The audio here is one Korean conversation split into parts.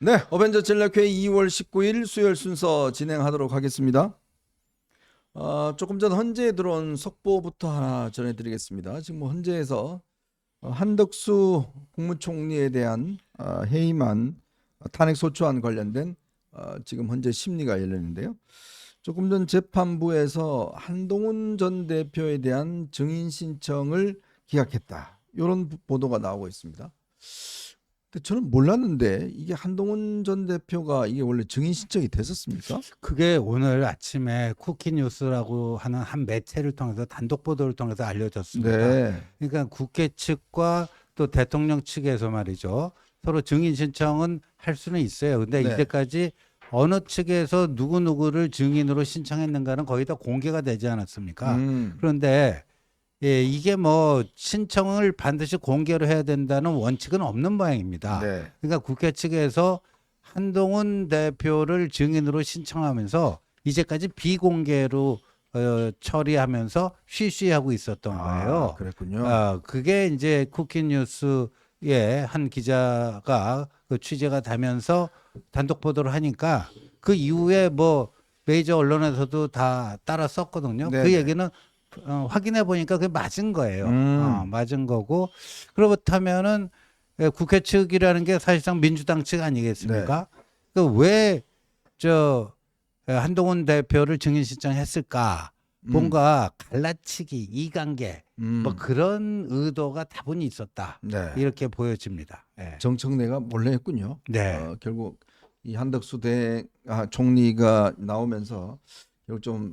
네, 어벤져 전략회의 2월 19일 수요일 순서 진행하도록 하겠습니다. 조금 전 헌재에 들어온 속보부터 하나 전해드리겠습니다. 지금 뭐 헌재에서 한덕수 국무총리에 대한 해임안 탄핵소추안 관련된 지금 현재 심리가 열렸는데요. 조금 전 재판부에서 한동훈 전 대표에 대한 증인 신청을 기각했다. 이런 보도가 나오고 있습니다. 근데 저는 몰랐는데 이게 한동훈 전 대표가 이게 원래 증인 신청이 됐었습니까? 그게 오늘 아침에 쿠키뉴스라고 하는 한 매체를 통해서 단독 보도를 통해서 알려졌습니다. 네. 그러니까 국회 측과 또 대통령 측에서 말이죠. 서로 증인 신청은 할 수는 있어요. 근데 네. 이때까지 어느 측에서 누구누구를 증인으로 신청했는가는 거의 다 공개가 되지 않았습니까? 그런데 예, 이게 뭐 신청을 반드시 공개로 해야 된다는 원칙은 없는 모양입니다. 네. 그러니까 국회 측에서 한동훈 대표를 증인으로 신청하면서 이제까지 비공개로 처리하면서 쉬쉬하고 있었던 거예요. 그랬군요. 그게 이제 쿠키뉴스의 한 기자가 그 취재가 되면서 단독 보도를 하니까 그 이후에 뭐 메이저 언론에서도 다 따라 썼거든요. 네네. 그 얘기는 확인해 보니까 그게 맞은 거예요. 맞은 거고 그렇다면은 국회 측이라는 게 사실상 민주당 측 아니겠습니까? 그 왜 저 한동훈 대표를 증인 신청했을까? 뭔가 갈라치기, 이관계 뭐 그런 의도가 다분히 있었다. 네. 이렇게 보여집니다. 예. 정청래가 몰래 했군요. 네. 결국 이 한덕수 총리가 나오면서 결국 좀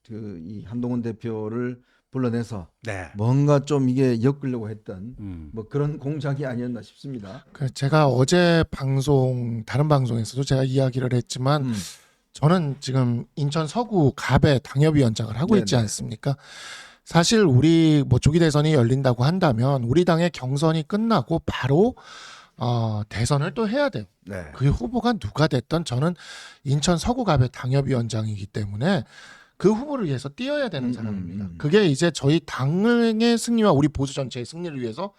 이 한동훈 대표를 불러내서 네. 뭔가 좀 이게 엮으려고 했던 음. 뭐 그런 공작이 아니었나 싶습니다. 제가 어제 다른 방송에서도 제가 이야기를 했지만 저는 지금 인천 서구 갑에 당협위원장을 하고 있지 네네. 않습니까? 사실 우리 뭐 조기 대선이 열린다고 한다면 우리 당의 경선이 끝나고 바로 대선을 또 해야 돼요. 네. 그 후보가 누가 됐던 저는 인천 서구 갑의 당협위원장이기 때문에 그 후보를 위해서 뛰어야 되는 사람입니다. 그게 이제 저희 당의 승리와 우리 보수 전체의 승리를 위해서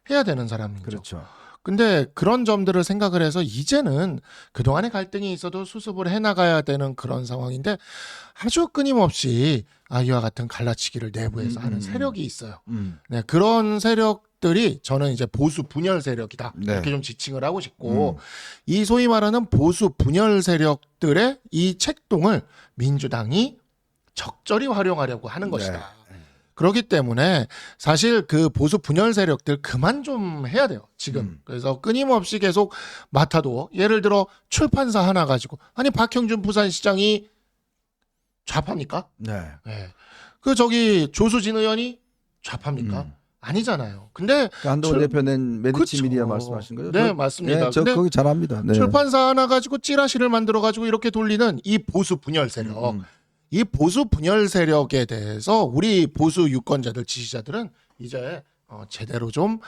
해야 되는 사람이죠. 그렇죠. 근데 그런 점들을 생각을 해서 이제는 그동안의 갈등이 있어도 수습을 해나가야 되는 그런 상황인데 아주 끊임없이 이와 같은 갈라치기를 내부에서 하는 세력이 있어요. 네, 그런 세력들이 저는 이제 보수 분열 세력이다. 네. 이렇게 좀 지칭을 하고 싶고 이 소위 말하는 보수 분열 세력들의 이 책동을 민주당이 적절히 활용하려고 하는 것이다. 그렇기 때문에 사실 그 보수 분열 세력들 그만 좀 해야 돼요. 지금. 그래서 끊임없이 계속 맡아도 예를 들어 출판사 하나 가지고 아니 박형준 부산시장이 좌파입니까? 네. 네. 그 조수진 의원이 좌파입니까? 아니잖아요. 근데 그 한동훈 대표 낸 메디치 그쵸. 미디어 말씀하신 거죠? 네, 맞습니다. 네, 저 근데 거기 잘합니다. 네. 출판사 하나 가지고 찌라시를 만들어 가지고 이렇게 돌리는 이 보수 분열 세력. 이 보수 분열 세력에 대해서 우리 보수 유권자들 지지자들은 이제 제대로 좀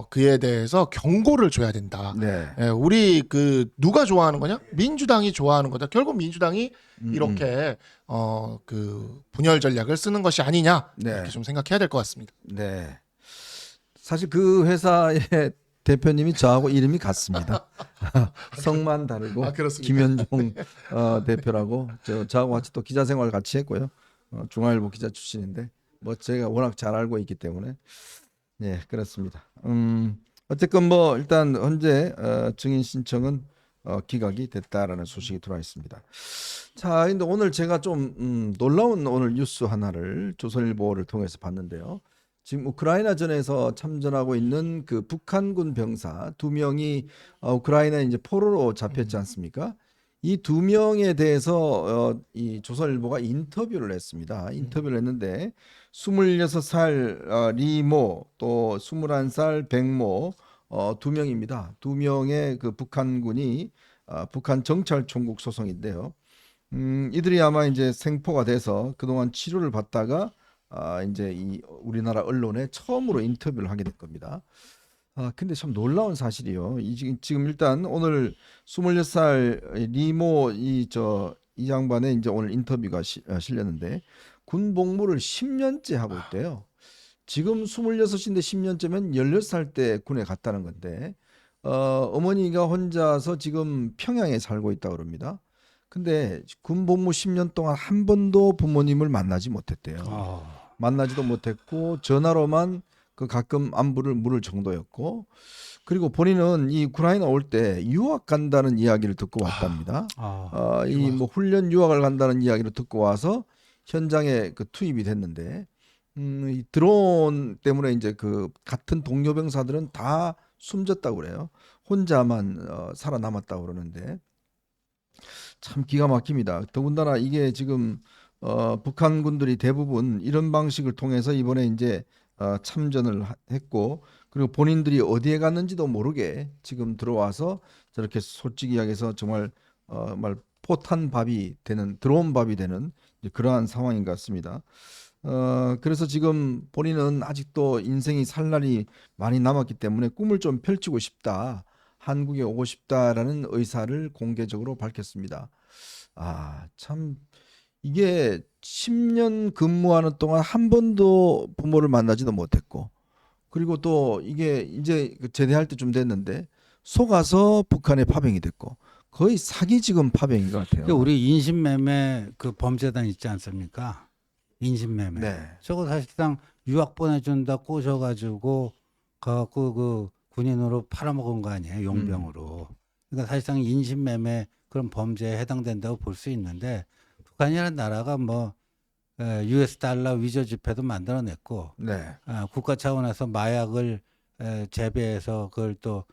그에 대해서 경고를 줘야 된다. 네. 예, 우리 누가 좋아하는 거냐? 민주당이 좋아하는 거다. 결국 민주당이 이렇게 그 분열 전략을 쓰는 것이 아니냐 네. 이렇게 좀 생각해야 될 것 같습니다. 네. 사실 그 회사의 대표님이 저하고 이름이 같습니다. 성만 다르고 그렇습니까? 김현종 대표라고 저하고 같이 또 기자 생활 같이 했고요. 중앙일보 기자 출신인데 뭐 제가 워낙 잘 알고 있기 때문에 네 그렇습니다. 어쨌건 뭐 일단 현재 증인 신청은 기각이 됐다라는 소식이 들어와 있습니다. 자, 근데 오늘 제가 좀 놀라운 오늘 뉴스 하나를 조선일보를 통해서 봤는데요. 지금 우크라이나전에서 참전하고 있는 그 북한군 병사 2명이 우크라이나에 이제 포로로 잡혔지 않습니까? 이 2명에 대해서 이 조선일보가 인터뷰를 했습니다. 인터뷰를 했는데 26살 리모 또 21살 백모 2명입니다. 2명의 그 북한군이 북한 정찰총국 소속인데요. 이들이 아마 이제 생포가 돼서 그동안 치료를 받다가 이제 이 우리나라 언론에 처음으로 인터뷰를 하게 될 겁니다. 근데 참 놀라운 사실이요. 지금 일단 오늘 26살 리모 이 양반의 이제 오늘 인터뷰가 실렸는데 군 복무를 10년째 하고 있대요. 지금 26인데 10년째면 16살 때 군에 갔다는 건데 어머니가 혼자서 지금 평양에 살고 있다고 그럽니다. 근데 군 복무 10년 동안 한 번도 부모님을 만나지 못했대요. 만나지도 못했고 전화로만 그 가끔 안부를 물을 정도였고, 그리고 본인은 이 우크라이나 올 때 유학 간다는 이야기를 듣고 왔답니다. 이 뭐 훈련 유학을 간다는 이야기를 듣고 와서 현장에 그 투입이 됐는데, 이 드론 때문에 이제 그 같은 동료 병사들은 다 숨졌다고 그래요. 혼자만 살아남았다고 그러는데 참 기가 막힙니다. 더군다나 이게 지금 북한 군들이 대부분 이런 방식을 통해서 이번에 이제 참전을 했고, 그리고 본인들이 어디에 갔는지도 모르게 지금 들어와서 저렇게 솔직히 이야기해서 정말 말 포탄밥이 되는, 드론밥이 되는 이제 그러한 상황인 것 같습니다. 그래서 지금 본인은 아직도 인생이 살 날이 많이 남았기 때문에 꿈을 좀 펼치고 싶다, 한국에 오고 싶다라는 의사를 공개적으로 밝혔습니다. 참 이게 10년 근무하는 동안 한 번도 부모를 만나지도 못했고, 그리고 또 이게 이제 제대할 때쯤 됐는데 속아서 북한에 파병이 됐고, 거의 사기 지금 파병인 것 같아요. 그 우리 인신매매 그 범죄단 있지 않습니까? 인신매매. 네. 저거 사실상 유학 보내준다 꼬셔가지고 가갖고 그 군인으로 팔아먹은 거 아니에요, 용병으로. 그러니까 사실상 인신매매 그런 범죄에 해당된다고 볼 수 있는데, 북한이라는 나라가 뭐 US 달러 위조 지폐도 만들어냈고, 네. 국가 차원에서 마약을 재배해서 그걸 또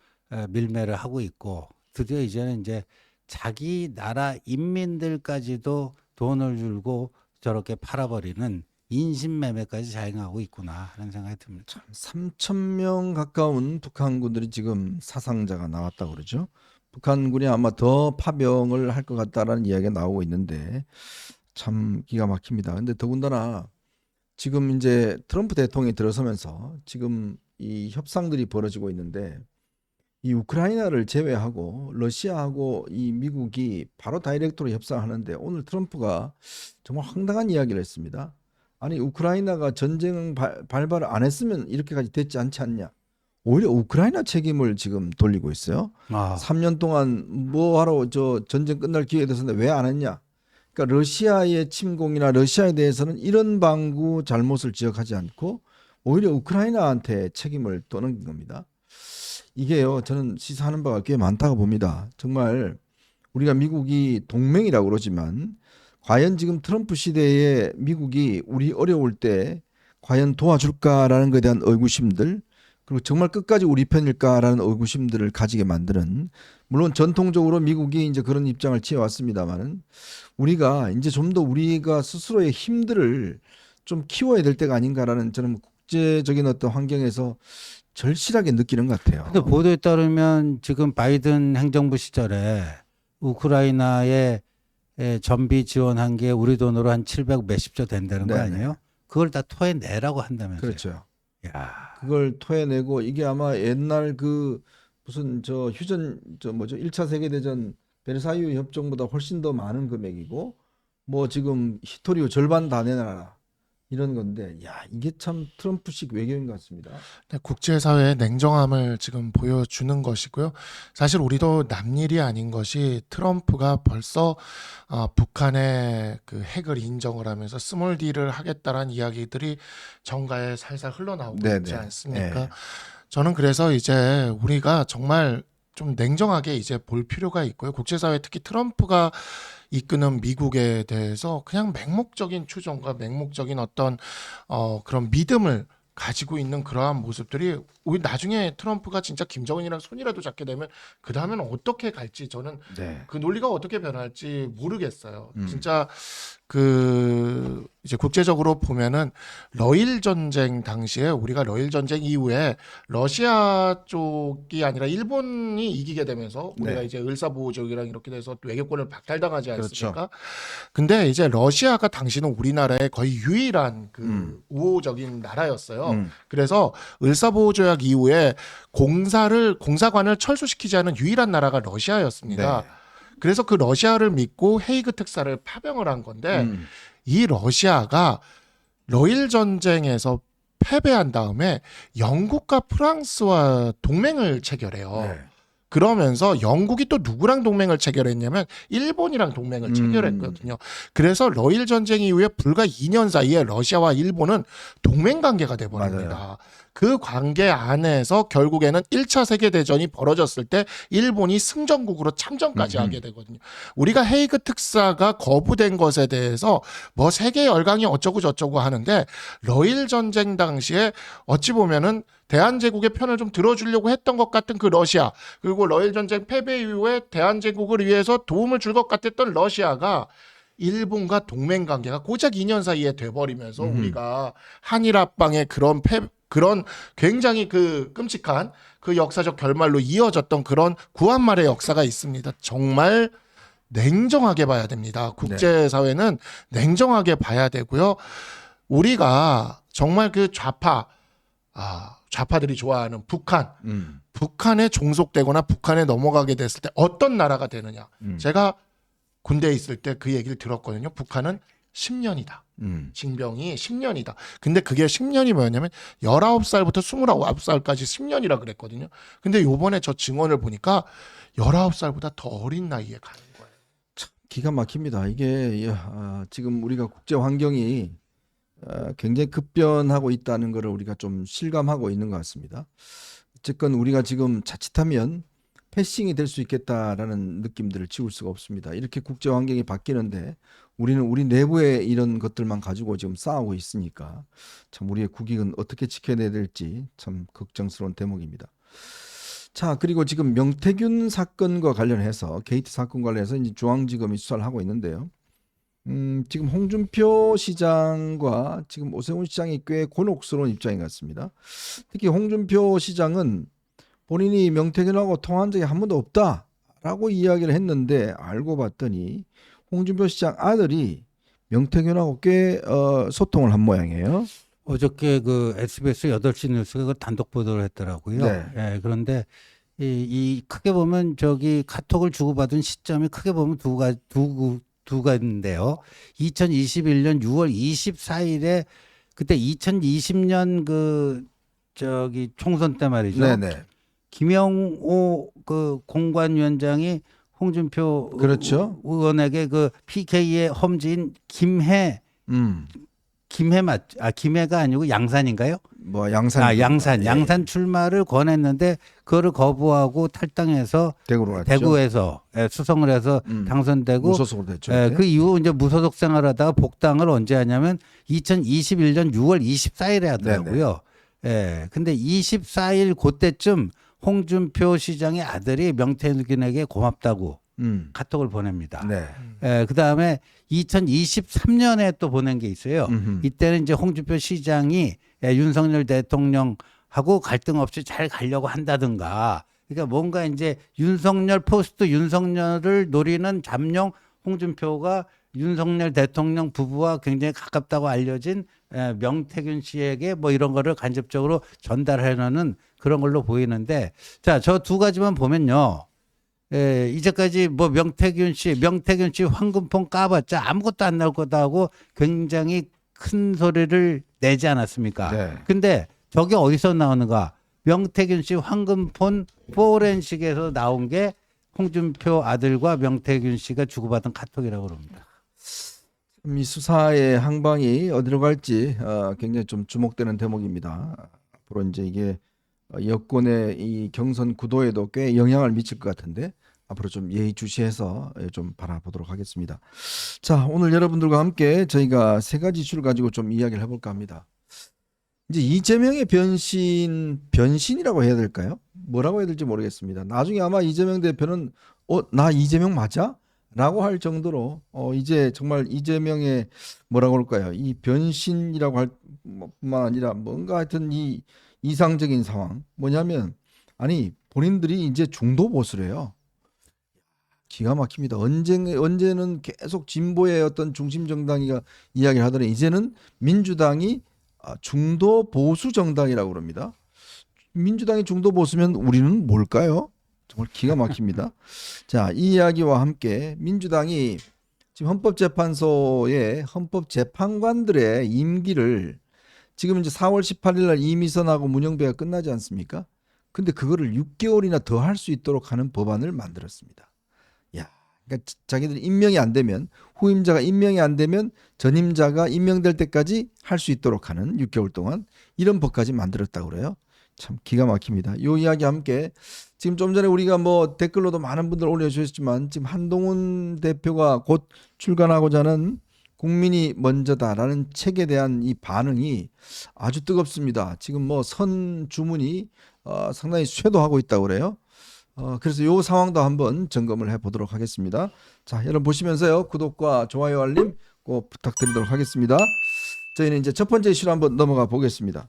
밀매를 하고 있고, 드디어 이제는 이제 자기 나라 인민들까지도 돈을 주고 저렇게 팔아버리는 인신매매까지 자행하고 있구나 하는 생각이 듭니다. 3,000명 가까운 북한군들이 지금 사상자가 나왔다고 그러죠. 북한군이 아마 더 파병을 할 것 같다라는 이야기가 나오고 있는데 참 기가 막힙니다. 근데 더군다나 지금 이제 트럼프 대통령이 들어서면서 지금 이 협상들이 벌어지고 있는데, 이 우크라이나를 제외하고 러시아하고 이 미국이 바로 다이렉트로 협상하는데, 오늘 트럼프가 정말 황당한 이야기를 했습니다. 아니 우크라이나가 전쟁 발발을 안 했으면 이렇게까지 됐지 않지 않냐. 오히려 우크라이나 책임을 지금 돌리고 있어요. 3년 동안 뭐 하러 저 전쟁 끝날 기회에 됐었는데 왜 안 했냐. 그러니까 러시아의 침공이나 러시아에 대해서는 이런 방구 잘못을 지적하지 않고 오히려 우크라이나한테 책임을 떠넘긴 겁니다. 이게요, 저는 시사하는 바가 꽤 많다고 봅니다. 정말 우리가 미국이 동맹이라고 그러지만 과연 지금 트럼프 시대에 미국이 우리 어려울 때 과연 도와줄까라는 것에 대한 의구심들, 그리고 정말 끝까지 우리 편일까라는 의구심들을 가지게 만드는, 물론 전통적으로 미국이 이제 그런 입장을 취해왔습니다만은 우리가 이제 좀 더 우리가 스스로의 힘들을 좀 키워야 될 때가 아닌가라는, 저는 국제적인 어떤 환경에서 절실하게 느끼는 것 같아요. 근데 보도에 따르면 지금 바이든 행정부 시절에 우크라이나에 전비 지원한 게 우리 돈으로 한 700 몇십조 된다는 거 네네. 아니에요? 그걸 다 토해내라고 한다면서요. 그렇죠. 야, 그걸 토해내고, 이게 아마 옛날 그 무슨 저 휴전 저 뭐죠 1차 세계대전 베르사유 협정보다 훨씬 더 많은 금액이고, 뭐 지금 히토리오 절반 다 내놔라 이런 건데, 야 이게 참 트럼프식 외교인 것 같습니다. 네, 국제사회의 냉정함을 지금 보여주는 것이고요. 사실 우리도 남일이 아닌 것이 트럼프가 벌써 북한의 그 핵을 인정을 하면서 스몰 딜을 하겠다라는 이야기들이 정가에 살살 흘러나오고 네네. 있지 않습니까? 네. 저는 그래서 이제 우리가 정말 좀 냉정하게 이제 볼 필요가 있고요. 국제사회 특히 트럼프가 이끄는 미국에 대해서 그냥 맹목적인 추종과 맹목적인 어떤 그런 믿음을 가지고 있는 그러한 모습들이, 우리 나중에 트럼프가 진짜 김정은이랑 손이라도 잡게 되면 그 다음에는 어떻게 갈지 저는 네. 그 논리가 어떻게 변할지 모르겠어요. 진짜 그 이제 국제적으로 보면은 러일 전쟁 당시에, 우리가 러일 전쟁 이후에 러시아 쪽이 아니라 일본이 이기게 되면서 우리가 네. 이제 을사보호족이랑 이렇게 돼서 외교권을 박탈당하지 않습니까? 그렇죠. 근데 이제 러시아가 당시는 우리나라의 거의 유일한 그 우호적인 나라였어요. 그래서 을사보호조약 이후에 공사관을 철수시키지 않은 유일한 나라가 러시아였습니다. 네. 그래서 그 러시아를 믿고 헤이그 특사를 파병을 한 건데, 이 러시아가 러일 전쟁에서 패배한 다음에 영국과 프랑스와 동맹을 체결해요. 네. 그러면서 영국이 또 누구랑 동맹을 체결했냐면 일본이랑 동맹을 체결했거든요. 그래서 러일 전쟁 이후에 불과 2년 사이에 러시아와 일본은 동맹 관계가 돼 버립니다. 맞아요. 그 관계 안에서 결국에는 1차 세계 대전이 벌어졌을 때 일본이 승전국으로 참전까지 하게 되거든요. 우리가 헤이그 특사가 거부된 것에 대해서 뭐 세계 열강이 어쩌고 저쩌고 하는데 러일 전쟁 당시에 어찌 보면은 대한제국의 편을 좀 들어주려고 했던 것 같은 그 러시아, 그리고 러일 전쟁 패배 이후에 대한제국을 위해서 도움을 줄 것 같았던 러시아가 일본과 동맹 관계가 고작 2년 사이에 돼버리면서 우리가 한일 합방의 그런 굉장히 그 끔찍한 그 역사적 결말로 이어졌던 그런 구한말의 역사가 있습니다. 정말 냉정하게 봐야 됩니다. 국제사회는 냉정하게 봐야 되고요. 우리가 정말 그 좌파들이 좋아하는 북한에 종속되거나 북한에 넘어가게 됐을 때 어떤 나라가 되느냐. 제가 군대에 있을 때 그 얘기를 들었거든요. 북한은 10년이다. 징병이 10년이다. 근데 그게 10년이 뭐였냐면 19살부터 29살까지 10년이라 그랬거든요. 근데 요번에 저 증언을 보니까 19살보다 더 어린 나이에 가는 거예요. 기가 막힙니다. 이게 지금 우리가 국제 환경이 굉장히 급변하고 있다는 것을 우리가 좀 실감하고 있는 것 같습니다. 어쨌건 우리가 지금 자칫하면 패싱이 될 수 있겠다라는 느낌들을 지울 수가 없습니다. 이렇게 국제 환경이 바뀌는데 우리는 우리 내부의 이런 것들만 가지고 지금 싸우고 있으니까 참 우리의 국익은 어떻게 지켜내야 될지 참 걱정스러운 대목입니다. 자, 그리고 지금 명태균 사건과 관련해서 게이트 사건 관련해서 이제 중앙지검이 수사를 하고 있는데요. 지금 홍준표 시장과 지금 오세훈 시장이 꽤 곤혹스러운 입장인 것 같습니다. 특히 홍준표 시장은 본인이 명태균하고 통화한 적이 한 번도 없다라고 이야기를 했는데 알고 봤더니 홍준표 시장 아들이 명태균하고 꽤 소통을 한 모양이에요. 어저께 그 SBS 8시 뉴스가 그 단독 보도를 했더라고요. 네. 예, 그런데 이 크게 보면 저기 카톡을 주고받은 시점이 크게 보면 두가 있는데요. 2021년 6월 24일에 그때 2020년 그 저기 총선 때 말이죠. 네네. 김영호 그 공관위원장이 홍준표 그렇죠. 의원에게 그 PK의 험지인 김해가 아니고 양산인가요? 뭐 양산. 양산 출마를 권했는데 그거를 거부하고 탈당해서 대구로 갔죠. 대구에서 수성을 해서 당선되고 무소속으로 됐죠. 그 이후 이제 무소속 생활하다가 복당을 언제 하냐면 2021년 6월 24일에 하더라고요. 예. 근데 24일 그때쯤 홍준표 시장의 아들이 명태균에게 고맙다고 카톡을 보냅니다. 네. 예, 그다음에 2023년에 또 보낸 게 있어요. 이때는 이제 홍준표 시장이 윤석열 대통령하고 갈등 없이 잘 가려고 한다든가. 그러니까 뭔가 이제 포스트 윤석열을 노리는 잠룡 홍준표가 윤석열 대통령 부부와 굉장히 가깝다고 알려진 명태균 씨에게 뭐 이런 거를 간접적으로 전달하려는 그런 걸로 보이는데, 자, 저 두 가지만 보면요. 이제까지 뭐 명태균 씨 황금폰 까봤자 아무것도 안 나올 거다 하고 굉장히 큰 소리를 내지 않았습니까? 네. 근데 저게 어디서 나오는가? 명태균 씨 황금폰 포렌식에서 나온 게 홍준표 아들과 명태균 씨가 주고받은 카톡이라고 그럽니다. 이 수사의 항방이 어디로 갈지 굉장히 좀 주목되는 대목입니다. 앞으로 이제 이게 여권의 이 경선 구도에도 꽤 영향을 미칠 것 같은데 앞으로 좀 예의주시해서 좀 바라보도록 하겠습니다. 자, 오늘 여러분들과 함께 저희가 세 가지 이슈를 가지고 좀 이야기를 해볼까 합니다. 이제 이재명의 변신이라고 해야 될까요? 뭐라고 해야 될지 모르겠습니다. 나중에 아마 이재명 대표는 나 이재명 맞아? 라고 할 정도로 이제 정말 이재명의 뭐라고 할까요? 이 변신이라고 할 뿐만 아니라 뭔가 하여튼 이 이상적인 상황 뭐냐면 아니 본인들이 이제 중도 보수래요. 기가 막힙니다. 언제는 계속 진보의 어떤 중심 정당이가 이야기를 하더니 이제는 민주당이 중도 보수 정당이라고 그럽니다. 민주당이 중도 보수면 우리는 뭘까요? 정말 기가 막힙니다. 자, 이 이야기와 함께 민주당이 지금 헌법재판소의 헌법재판관들의 임기를 지금 이제 4월 18일 날 이미선하고 문영배가 끝나지 않습니까? 근데 그거를 6개월이나 더 할 수 있도록 하는 법안을 만들었습니다. 야, 그러니까 자기들이 임명이 안 되면 후임자가 임명이 안 되면 전임자가 임명될 때까지 할 수 있도록 하는 6개월 동안 이런 법까지 만들었다고 그래요. 참 기가 막힙니다. 요 이야기 함께 지금 좀 전에 우리가 뭐 댓글로도 많은 분들 올려주셨지만 지금 한동훈 대표가 곧 출간하고자 하는 국민이 먼저다라는 책에 대한 이 반응이 아주 뜨겁습니다. 지금 뭐 선 주문이 상당히 쇄도하고 있다고 그래요. 그래서 요 상황도 한번 점검을 해보도록 하겠습니다. 자, 여러분 보시면서요. 구독과 좋아요 알림 꼭 부탁드리도록 하겠습니다. 저희는 이제 첫 번째 이슈로 한번 넘어가 보겠습니다.